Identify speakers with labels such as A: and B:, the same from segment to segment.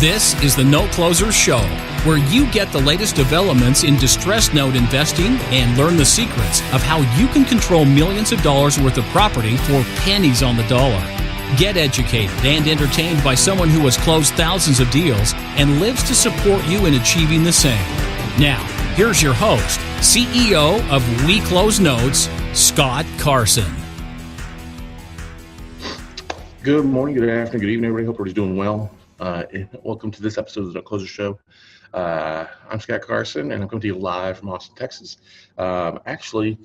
A: This is the Note Closers Show, where you get the latest developments in distressed note investing and learn the secrets of how you can control millions of dollars worth of property for pennies on the dollar. Get educated and entertained by someone who has closed thousands of deals and lives to support you in achieving the same. Now, here's your host, CEO of We Close Notes, Scott Carson.
B: Good morning, good afternoon, good evening, everybody. Hope everybody's doing well. Welcome to this episode of the Note Closers Show. I'm Scott Carson, and I'm coming to you live from Austin, Texas. Actually,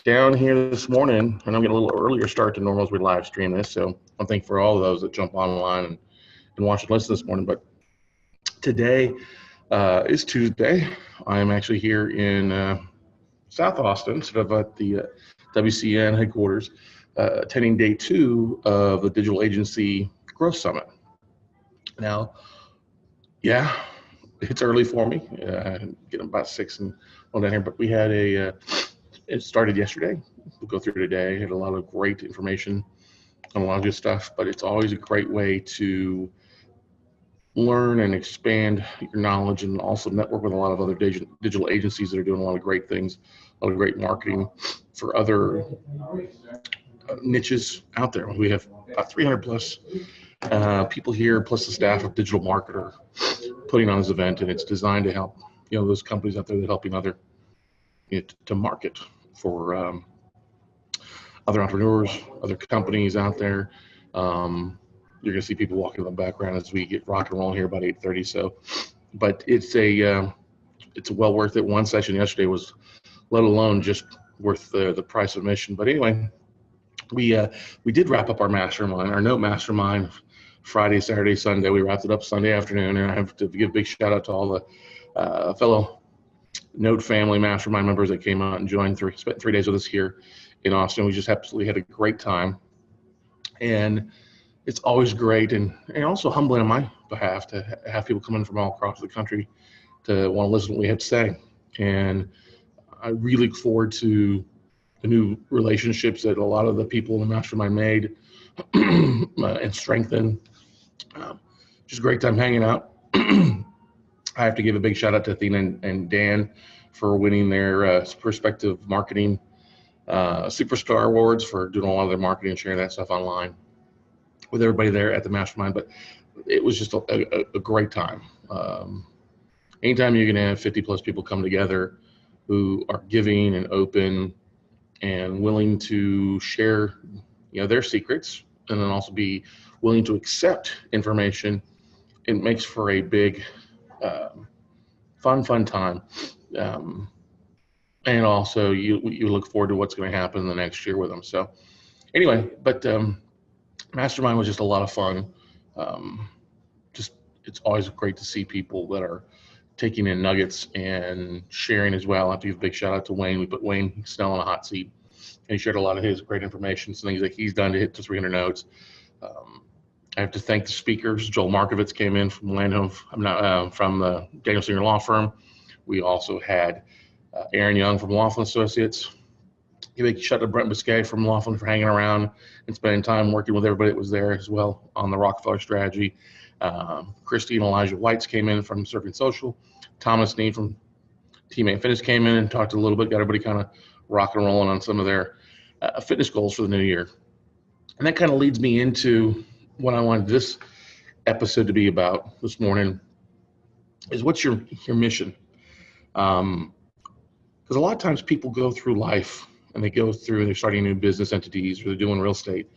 B: down here this morning, and I'm getting a little earlier start than normal as we live stream this, so I'm thankful for all of those that jump online and watch and listen this morning. But today is Tuesday. I'm actually here in South Austin, sort of at the WCN headquarters, attending day 2 of the Digital Agency Growth Summit. Now, yeah, it's early for me. Getting about 6 and all down here, but we had it started yesterday. We'll go through today. Had a lot of great information on a lot of good stuff, but it's always a great way to learn and expand your knowledge and also network with a lot of other digital agencies that are doing a lot of great things, a lot of great marketing for other niches out there. We have about 300 plus people here, plus the staff of Digital Marketer putting on this event, and it's designed to help those companies out there that are helping other to market for other entrepreneurs, other companies out there. You're going to see people walking in the background as we get rock and roll here about 8:30. So, but it's well worth it. One session yesterday was, let alone just worth the price of admission. But anyway, we did wrap up our mastermind, our Note Mastermind, Friday, Saturday, Sunday. We wrapped it up Sunday afternoon, and I have to give a big shout out to all the fellow Note Family Mastermind members that came out and joined. Spent 3 days with us here in Austin. We just absolutely had a great time, and it's always great and also humbling on my behalf to have people come in from all across the country to want to listen to what we have to say. And I really look forward to the new relationships that a lot of the people in the mastermind made and strengthened. Just a great time hanging out. I have to give a big shout out to Athena and Dan for winning their Perspective Marketing Superstar Awards, for doing a lot of their marketing and sharing that stuff online with everybody there at the mastermind. But it was just a great time. Anytime you can have 50 plus people come together who are giving and open and willing to share their secrets, and then also be willing to accept information, it makes for a big fun time. And also you look forward to what's going to happen in the next year with them. So anyway, but Mastermind was just a lot of fun. It's always great to see people that are taking in nuggets and sharing as well. I have to give a big shout out to Wayne. We put Wayne Snell on a hot seat, and he shared a lot of his great information, some things that he's done to hit to 300 notes. I have to thank the speakers. Joel Markovitz came in from from the Daniel Singer Law Firm. We also had Aaron Young from Laughlin Associates. Give a shout out to Brent Biscay from Laughlin for hanging around and spending time working with everybody that was there as well on the Rockefeller strategy. Christy and Elijah Whites came in from Surfing Social. Thomas Need from Teammate Fitness came in and talked a little bit, got everybody kind of rocking and rolling on some of their fitness goals for the new year. And that kind of leads me into what I wanted this episode to be about this morning, is what's your mission? Because a lot of times people go through life and they're starting new business entities, or they're doing real estate,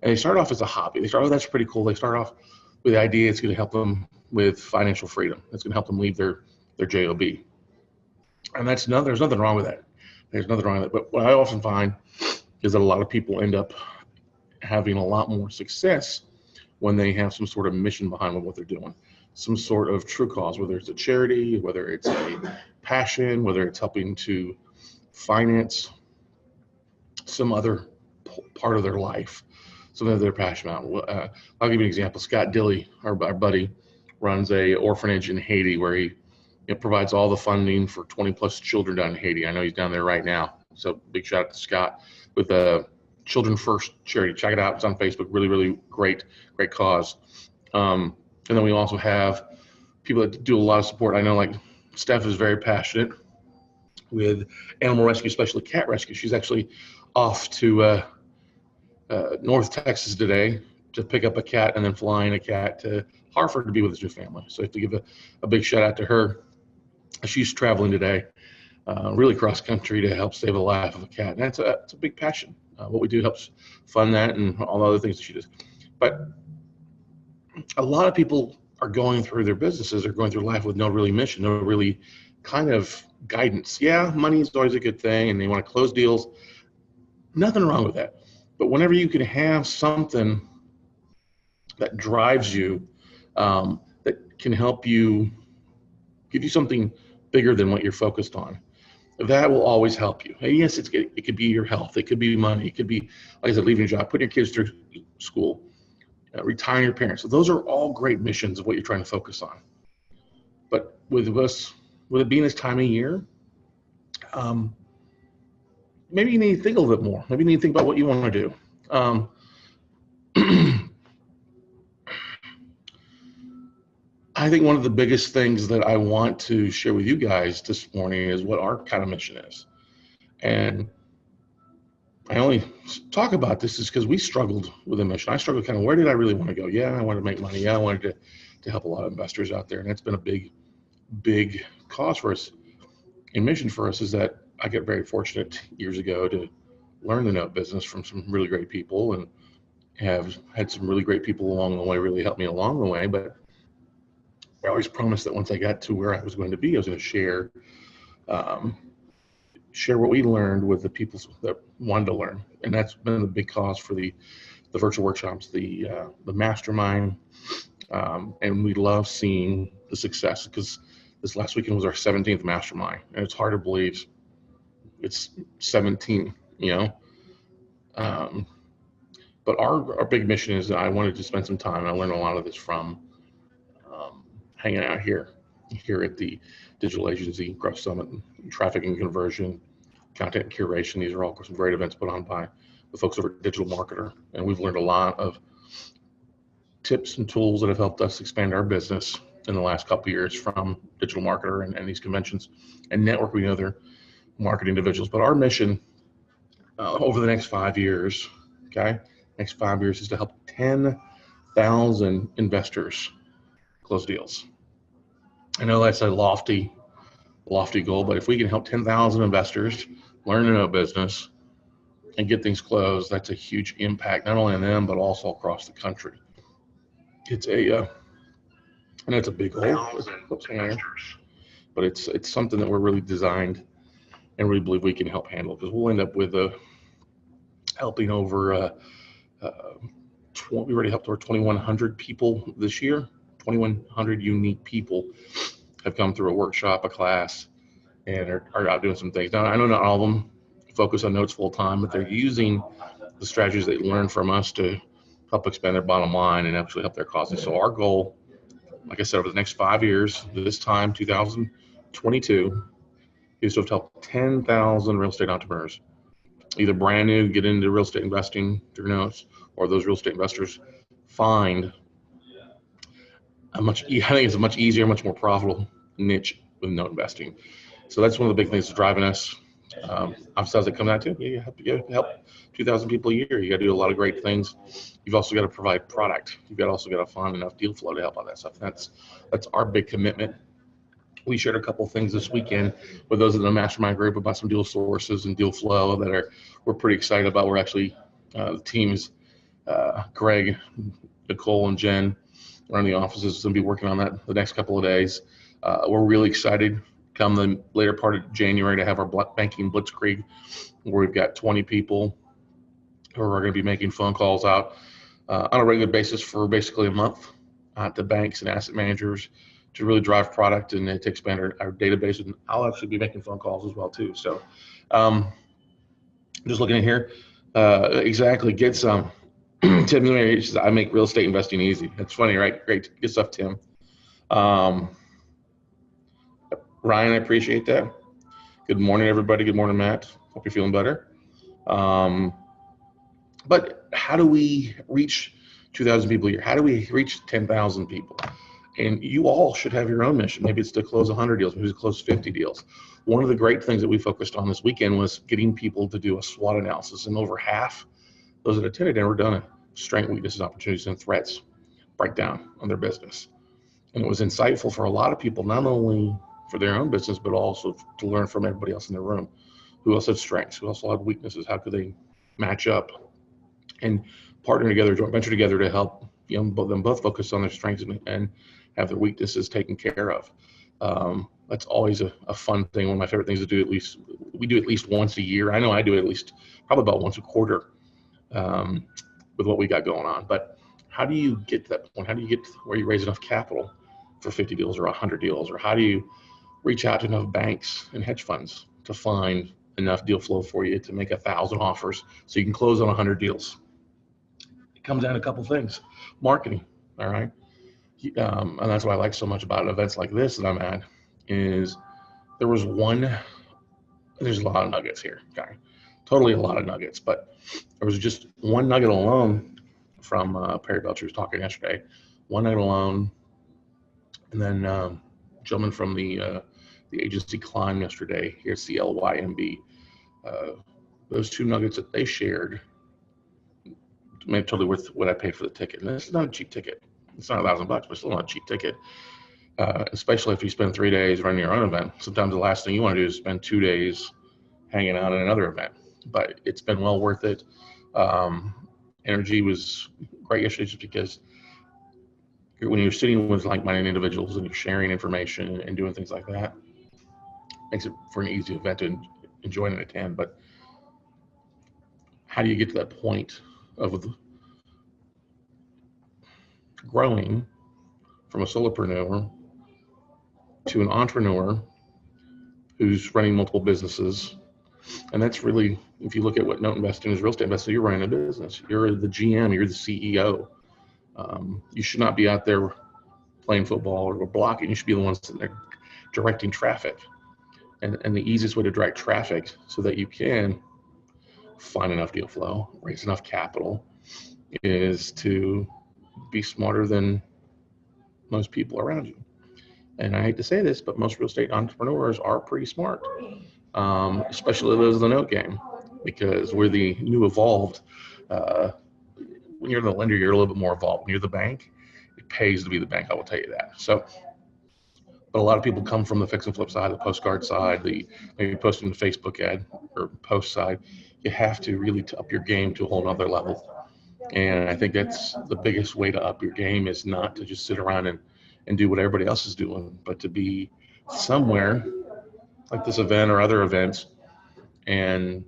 B: and they start off as a hobby. They start, oh, that's pretty cool. They start off with the idea it's going to help them with financial freedom. It's going to help them leave their job. And there's nothing wrong with that. There's nothing wrong with it. But what I often find is that a lot of people end up having a lot more success when they have some sort of mission behind what they're doing, some sort of true cause, whether it's a charity, whether it's a passion, whether it's helping to finance some other part of their life, something that they're passionate about. I'll give you an example. Scott Dilley, our buddy, runs a orphanage in Haiti where he provides all the funding for 20 plus children down in Haiti. I know he's down there right now. So big shout out to Scott with the Children First charity. Check it out. It's on Facebook. Really, really great cause. And then we also have people that do a lot of support. I know like Steph is very passionate with animal rescue, especially cat rescue. She's actually off to North Texas today to pick up a cat and then flying a cat to Hartford to be with his new family. So I have to give a big shout out to her. She's traveling today, really cross country to help save the life of a cat. And that's a big passion. What we do helps fund that and all the other things that she does. But a lot of people are going through their businesses or going through life with no really mission, no really kind of guidance. Yeah, money is always a good thing and they want to close deals. Nothing wrong with that. But whenever you can have something that drives you, that can help you, give you something bigger than what you're focused on, that will always help you. And yes, it could be your health, it could be money, it could be, like I said, leaving your job, putting your kids through school, retiring your parents. So those are all great missions of what you're trying to focus on. But with it being this time of year, maybe you need to think a little bit more. Maybe you need to think about what you want to do. I think one of the biggest things that I want to share with you guys this morning is what our kind of mission is. And I only talk about this is because we struggled with a mission. I struggled kind of, where did I really want to go? Yeah, I wanted to make money. Yeah, I wanted to help a lot of investors out there. And that's been a big cause for us. And mission for us is that I got very fortunate years ago to learn the note business from some really great people, and have had some really great people along the way really help me along the way. But I always promised that once I got to where I was going to be, I was going to share what we learned with the people that wanted to learn. And that's been the big cause for the virtual workshops, the mastermind. And we love seeing the success, because this last weekend was our 17th mastermind, and it's hard to believe it's 17, but our big mission is that I wanted to spend some time, and I learned a lot of this from hanging out here at the digital agency, Growth Summit, traffic and conversion, content curation. These are all some great events put on by the folks over at Digital Marketer. And we've learned a lot of tips and tools that have helped us expand our business in the last couple of years from Digital Marketer and these conventions and network. We know they're marketing individuals, but our mission over the next 5 years, next 5 years, is to help 10,000 investors close deals. I know that's a lofty goal, but if we can help 10,000 investors learn to know business and get things closed, that's a huge impact, not only on them, but also across the country. It's I know it's a big goal, but it's something that we're really designed and really believe we can help handle, because we'll end up with helping over, we already helped over 2,100 people this year. 2,100 unique people have come through a workshop, a class, and are out doing some things. Now, I know not all of them focus on notes full time, but they're using the strategies they learned from us to help expand their bottom line and actually help their causes. So our goal, like I said, over the next 5 years, this time, 2022, is to help 10,000 real estate entrepreneurs, either brand new, get into real estate investing through notes, or those real estate investors find I think it's a much easier, much more profitable niche with note investing. So that's one of the big things that's driving us. Obviously, as it comes out to, you have to help 2,000 people a year. You got to do a lot of great things. You've also got to provide product. You've also got to find enough deal flow to help all that stuff. That's our big commitment. We shared a couple of things this weekend with those in the mastermind group about some deal sources and deal flow that we're pretty excited about. We're actually the teams, Greg, Nicole, and Jen are in the offices and be working on that the next couple of days. We're really excited come the later part of January to have our banking blitzkrieg, where we've got 20 people who are going to be making phone calls out on a regular basis for basically a month to banks and asset managers to really drive product and to expand our database. And I'll actually be making phone calls as well too. So just looking at here, exactly, get some. Tim says, I make real estate investing easy. That's funny, right? Great. Good stuff, Tim. Ryan, I appreciate that. Good morning, everybody. Good morning, Matt. Hope you're feeling better. But how do we reach 2,000 people a year? How do we reach 10,000 people? And you all should have your own mission. Maybe it's to close 100 deals, maybe it's to close 50 deals. One of the great things that we focused on this weekend was getting people to do a SWOT analysis, and over half those that attended and were done a strengths, weaknesses, opportunities, and threats breakdown on their business. And it was insightful for a lot of people, not only for their own business, but also to learn from everybody else in the room. Who else had strengths? Who else had weaknesses? How could they match up and partner together, joint venture together to help them both focus on their strengths and have their weaknesses taken care of. That's always a fun thing. One of my favorite things to do, we do at least once a year. I know I do it at least probably about once a quarter with what we got going on. But how do you get to that point? How do you get to where you raise enough capital for 50 deals or 100 deals? Or how do you reach out to enough banks and hedge funds to find enough deal flow for you to make 1,000 offers so you can close on 100 deals? It comes down to a couple things. Marketing, all right? And that's what I like so much about events like this that I'm at, is there's a lot of nuggets here, okay? Totally a lot of nuggets, but there was just one nugget alone from Perry Belcher was talking yesterday, one nugget alone, and then gentleman from the agency Climb yesterday, here at CLYMB, those two nuggets that they shared made totally worth what I paid for the ticket. And this is not a cheap ticket. It's not $1,000, but it's still not a cheap ticket. Especially if you spend 3 days running your own event. Sometimes the last thing you want to do is spend 2 days hanging out at another event. But it's been well worth it. Energy was great yesterday just because when you're sitting with like-minded individuals and you're sharing information and doing things like that, makes it for an easy event to enjoy and attend. But how do you get to that point of growing from a solopreneur to an entrepreneur who's running multiple businesses? And that's really, if you look at what Note investing is, real estate investing, you're running a business. You're the GM, you're the CEO. You should not be out there playing football or blocking. You should be the ones that are directing traffic. And the easiest way to direct traffic so that you can find enough deal flow, raise enough capital, is to be smarter than most people around you. And I hate to say this, but most real estate entrepreneurs are pretty smart, especially those in the note game, because we're the new evolved. When you're the lender, you're a little bit more evolved. When you're the bank, it pays to be the bank, I will tell you that. So, but a lot of people come from the fix and flip side, the postcard side, the maybe posting the Facebook ad or post side. You have to really up your game to a whole nother level. And I think that's the biggest way to up your game, is not to just sit around and do what everybody else is doing, but to be somewhere like this event or other events and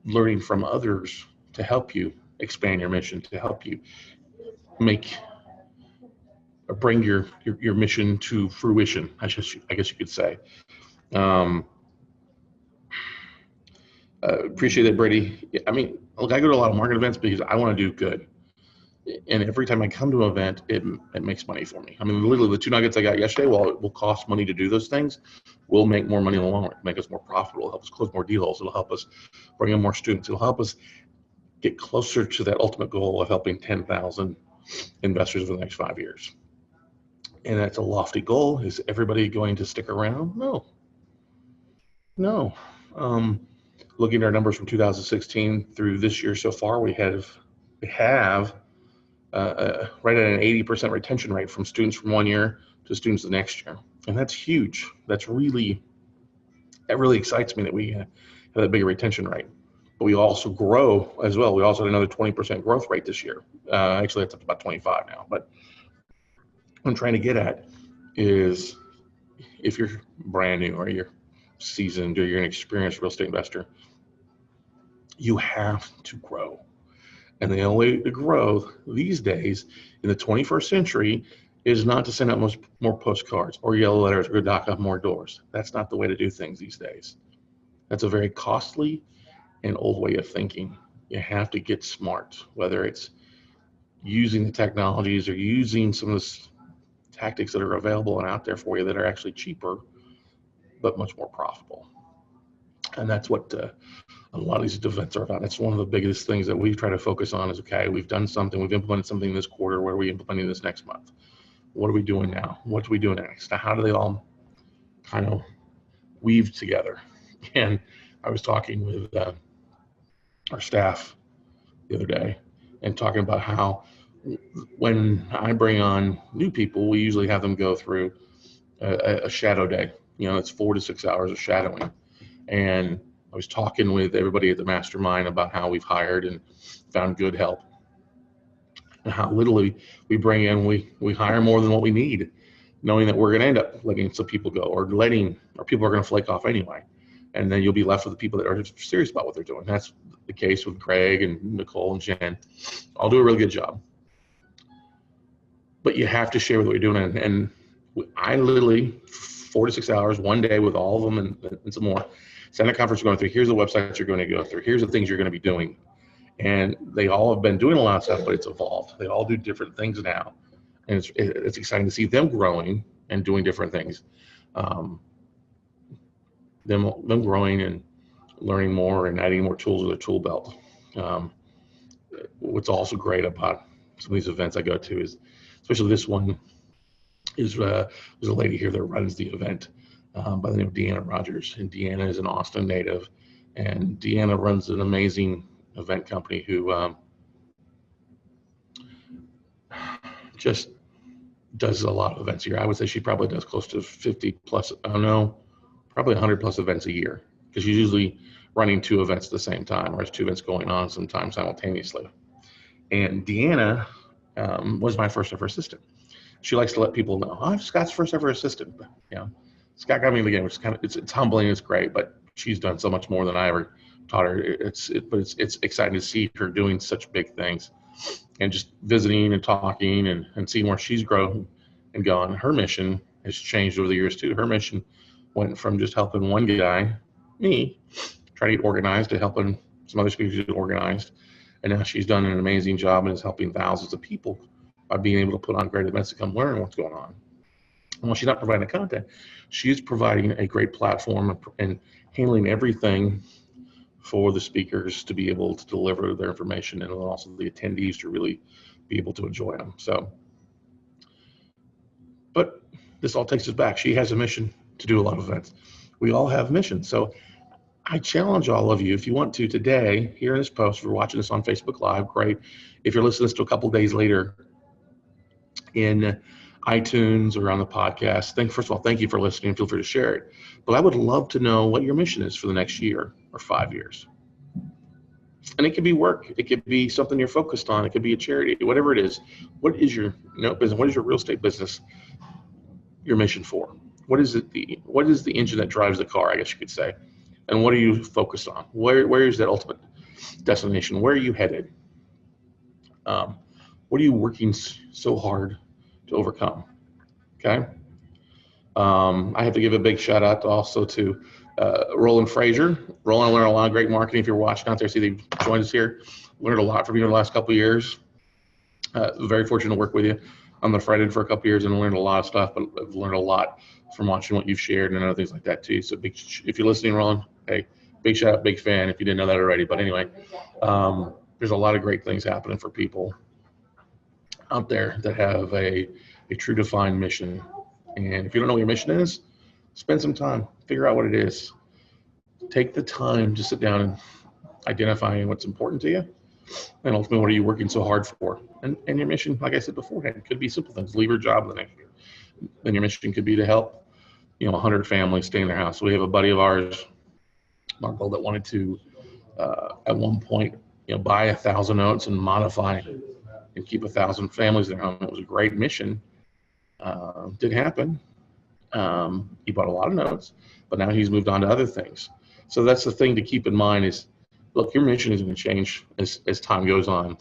B: learning from others to help you expand your mission, to help you make or bring your mission to fruition, I guess you could say. Appreciate that, Brady. I mean, look, I go to a lot of market events because I want to do good. And every time I come to an event, it makes money for me. I mean, literally the two nuggets I got yesterday, while it will cost money to do those things, will make more money in the long run, make us more profitable, it'll help us close more deals, it'll help us bring in more students, it'll help us get closer to that ultimate goal of helping 10,000 investors over the next 5 years. And that's a lofty goal. Is everybody going to stick around? No. Looking at our numbers from 2016 through this year so far, we have right at an 80% retention rate from students from 1 year to students the next year. And that's huge. That really excites me that we have that bigger retention rate. But we also grow as well. We also had another 20% growth rate this year. Actually, that's up to about 25 now. But what I'm trying to get at is, if you're brand new or you're seasoned or you're an experienced real estate investor, you have to grow. And the only way to grow these days in the 21st century is not to send out more postcards or yellow letters or knock on more doors. That's not the way to do things these days. That's a very costly and old way of thinking. You have to get smart, whether it's using the technologies or using some of the tactics that are available and out there for you that are actually cheaper, but much more profitable. And that's what a lot of these events are about. It's one of the biggest things that we try to focus on is, okay, we've done something, we've implemented something this quarter, where are we implementing this next month? What are we doing now? What do we do next? Now, how do they all kind of weave together? And I was talking with our staff the other day and talking about how when I bring on new people, we usually have them go through a shadow day. It's 4 to 6 hours of shadowing. And I was talking with everybody at the mastermind about how we've hired and found good help, and how literally we bring in, we hire more than what we need, knowing that we're going to end up letting some people go, or people are going to flake off anyway. And then you'll be left with the people that are serious about what they're doing. That's the case with Craig and Nicole and Jen. I'll do a really good job. But you have to share what you're doing. And I literally, 4 to 6 hours, one day with all of them and some more, send a conference you're going through. Here's the websites you're going to go through. Here's the things you're going to be doing. And they all have been doing a lot of stuff, but it's evolved. They all do different things now. And it's exciting to see them growing and doing different things. Them growing and learning more and adding more tools to their tool belt. What's also great about some of these events I go to is, especially this one, is there's a lady here that runs the event by the name of Deanna Rogers. And Deanna is an Austin native. And Deanna runs an amazing event company who just does a lot of events a year. I would say she probably does close to 50 plus, I don't know, probably 100 plus events a year, because she's usually running 2 events at the same time, or there's 2 events going on sometimes simultaneously. And Deanna was my first ever assistant. She likes to let people know, I'm Scott's first ever assistant. Scott got me in the game, which is kind of, it's humbling, it's great, but she's done so much more than I ever taught her. But it's exciting to see her doing such big things, and just visiting and talking and seeing where she's grown and gone. Her mission has changed over the years too. Her mission went from just helping one guy, me, try to get organized, to helping some other speakers get organized. And now she's done an amazing job and is helping thousands of people by being able to put on great events to come learn what's going on. And while she's not providing the content, she's providing a great platform and handling everything for the speakers to be able to deliver their information, and also the attendees to really be able to enjoy them. So, but this all takes us back. She has a mission to do a lot of events. We all have missions. So I challenge all of you, if you want to today, here in this post, if you're watching this on Facebook Live, great. If you're listening to this a couple days later in iTunes or on the podcast, first of all, thank you for listening. Feel free to share it. But I would love to know what your mission is for the next year or 5 years. And it could be work. It could be something you're focused on. It could be a charity, whatever it is. What is your business? What is your real estate business, your mission for? What is the engine that drives the car, I guess you could say? And what are you focused on? Where is that ultimate destination? Where are you headed? What are you working so hard to overcome? Okay. I have to give a big shout out also to Roland Frazier. Roland learned a lot of great marketing. If you're watching out there, see they joined us here. Learned a lot from you in the last couple of years. Very fortunate to work with you on the front end for a couple of years, and learned a lot of stuff, but I've learned a lot from watching what you've shared and other things like that too. So if you're listening, Roland, hey, big shout out, big fan if you didn't know that already. But anyway, there's a lot of great things happening for people out there that have a true defined mission. And if you don't know what your mission is, spend some time, figure out what it is. Take the time to sit down and identify what's important to you, and ultimately, what are you working so hard for? And your mission, like I said beforehand, could be simple things. Leave your job the next year. Then your mission could be to help, 100 families stay in their house. So we have a buddy of ours, Marco, that wanted to, at one point, buy 1,000 notes and modify and keep 1,000 families in their home. It was a great mission. Did happen. He bought a lot of notes, but now he's moved on to other things. So that's the thing to keep in mind is, look, your mission is going to change as time goes on,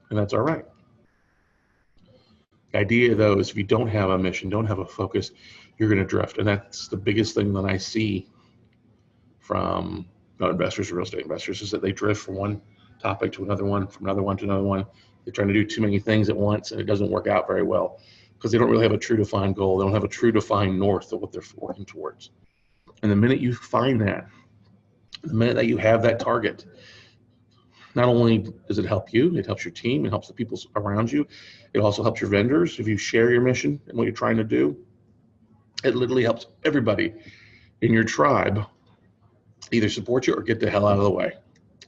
B: and that's all right. The idea, though, is if you don't have a mission, don't have a focus, you're going to drift. And that's the biggest thing that I see from investors, real estate investors, is that they drift from one topic to another one, from another one to another one. They're trying to do too many things at once, and it doesn't work out very well because they don't really have a true defined goal. They don't have a true defined north of what they're working towards. And the minute you find that, the minute that you have that target, Not only does it help you, it helps your team, it helps the people around you. It also helps your vendors. If you share your mission and what you're trying to do, it literally helps everybody in your tribe either support you or get the hell out of the way.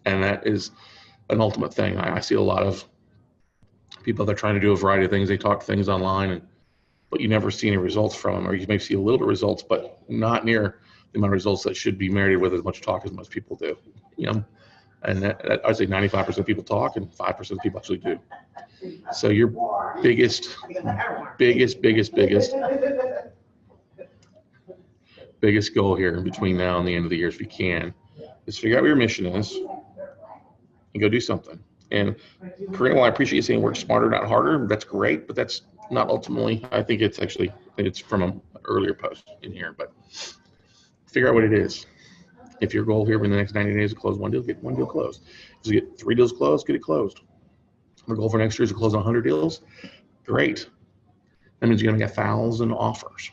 B: And that is an ultimate thing. I see a lot of people that are trying to do a variety of things. They talk things online, but you never see any results from them, or you may see a little bit of results, but not near the amount of results that should be merited with as much talk as most people do. And that I'd say 95% of people talk and 5% of people actually do. So your biggest goal here between now and the end of the year, if you can, is figure out what your mission is and go do something. And Corinne, while I appreciate you saying work smarter, not harder, that's great, but that's not ultimately, I think it's from an earlier post in here, but figure out what it is. If your goal here in the next 90 days is to close one deal, get one deal closed. If you get 3 deals closed, get it closed. Our goal for next year is to close 100 deals. Great. That means you're going to get 1,000 offers.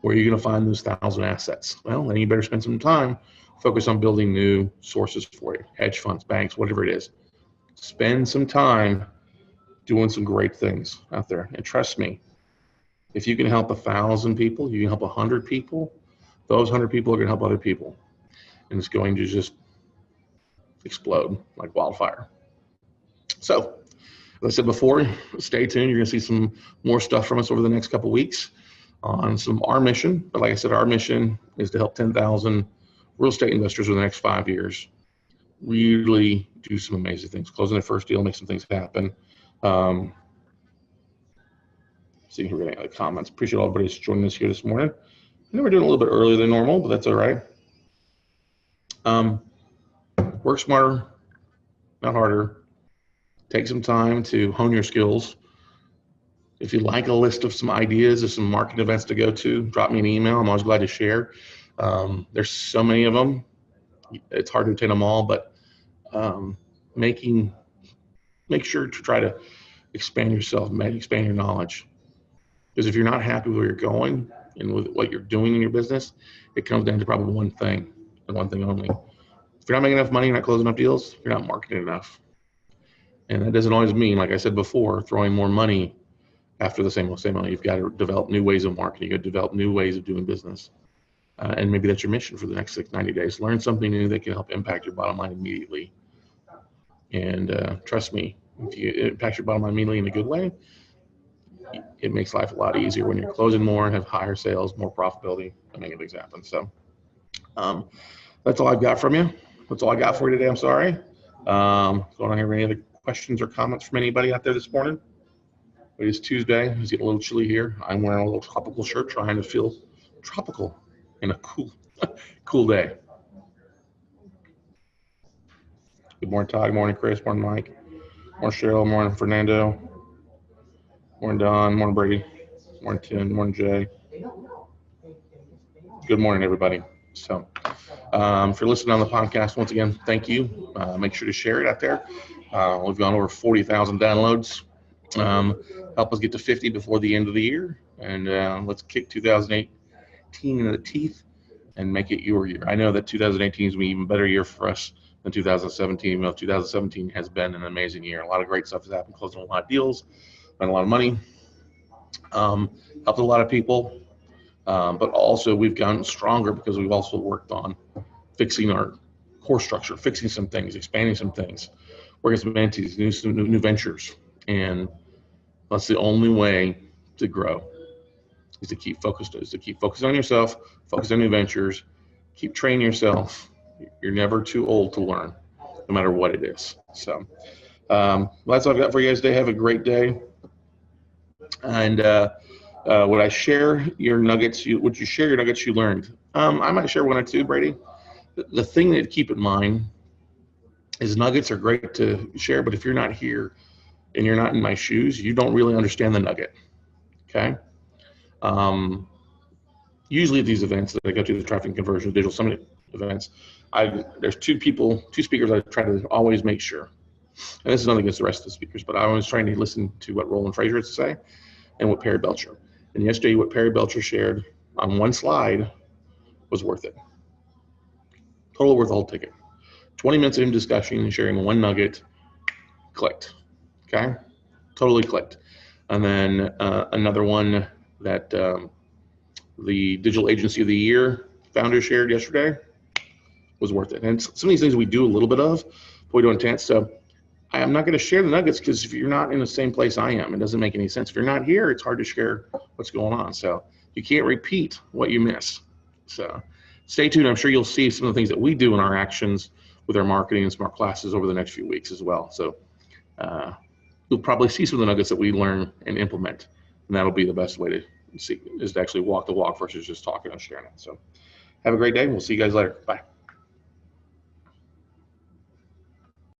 B: Where are you going to find those 1,000 assets? Well, then you better spend some time, focus on building new sources for you, hedge funds, banks, whatever it is. Spend some time doing some great things out there. And trust me, if you can help 1,000 people, you can help 100 people, those 100 people are going to help other people. And it's going to just explode like wildfire. So, as I said before, stay tuned. You're going to see some more stuff from us over the next couple of weeks on our mission. But like I said, our mission is to help 10,000 real estate investors over the next 5 years really do some amazing things. Closing their first deal, make some things happen. See if we're getting any comments. Appreciate all everybody's joining us here this morning. I know we're doing a little bit earlier than normal, but that's all right. Work smarter, not harder. Take some time to hone your skills. If you'd like a list of some ideas of some marketing events to go to, drop me an email. I'm always glad to share. There's so many of them. It's hard to attend them all, but make sure to try to expand yourself, expand your knowledge. Because if you're not happy with where you're going and with what you're doing in your business, it comes down to probably one thing and one thing only. If you're not making enough money, you're not closing enough deals, you're not marketing enough. And that doesn't always mean, like I said before, throwing more money after the same money. You've got to develop new ways of marketing. You've got to develop new ways of doing business. And maybe that's your mission for the next 90 days. Learn something new that can help impact your bottom line immediately. And trust me, if you impact your bottom line immediately in a good way, it makes life a lot easier when you're closing more and have higher sales, more profitability, and making things happen. So that's all I've got from you. That's all I got for you today. I'm sorry. Don't hear any other questions or comments from anybody out there this morning. It is Tuesday. It's getting a little chilly here. I'm wearing a little tropical shirt, trying to feel tropical in a cool day. Good morning, Todd. Good morning, Chris. Morning, Mike. Morning, Cheryl. Morning, Fernando. Morning, Don. Morning, Brady. Morning, Tim. Morning, Jay. Good morning, everybody. So if you're listening on the podcast, once again, thank you. Make sure to share it out there. We've gone over 40,000 downloads. Help us get to 50 before the end of the year. And let's kick 2018 into the teeth and make it your year. I know that 2018 is going to be an even better year for us than 2017. Even though 2017 has been an amazing year. A lot of great stuff has happened, closing a lot of deals, spent a lot of money, helped a lot of people. But also we've gotten stronger because we've also worked on fixing our core structure, fixing some things, expanding some things, working some entities, new ventures. And that's the only way to grow, is to keep focused, on yourself, focus on new ventures, keep training yourself. You're never too old to learn, no matter what it is. So that's all I've got for you guys today. Have a great day. And would I share your nuggets? Would you share your nuggets you learned? I might share one or two, Brady. The thing to keep in mind is nuggets are great to share, but if you're not here and you're not in my shoes, you don't really understand the nugget. Okay. Usually at these events that I go to, the traffic conversion, digital summit events, there's two speakers I try to always make sure. And this is nothing against the rest of the speakers, but I was trying to listen to what Roland Frazier has to say and what Perry Belcher. And yesterday, what Perry Belcher shared on one slide was worth it. Total worth the whole ticket. 20 minutes of him discussing and sharing one nugget, clicked. Okay, totally clicked. And then another one that the Digital Agency of the Year founder shared yesterday was worth it. And some of these things we do a little bit of, but we do intense. So I'm not going to share the nuggets because if you're not in the same place I am, it doesn't make any sense. If you're not here, it's hard to share what's going on. So you can't repeat what you miss. So stay tuned. I'm sure you'll see some of the things that we do in our actions with our marketing and smart classes over the next few weeks as well. So you'll probably see some of the nuggets that we learn and implement, and that'll be the best way to see, is to actually walk the walk versus just talking and sharing it. So have a great day. We'll see you guys later. Bye.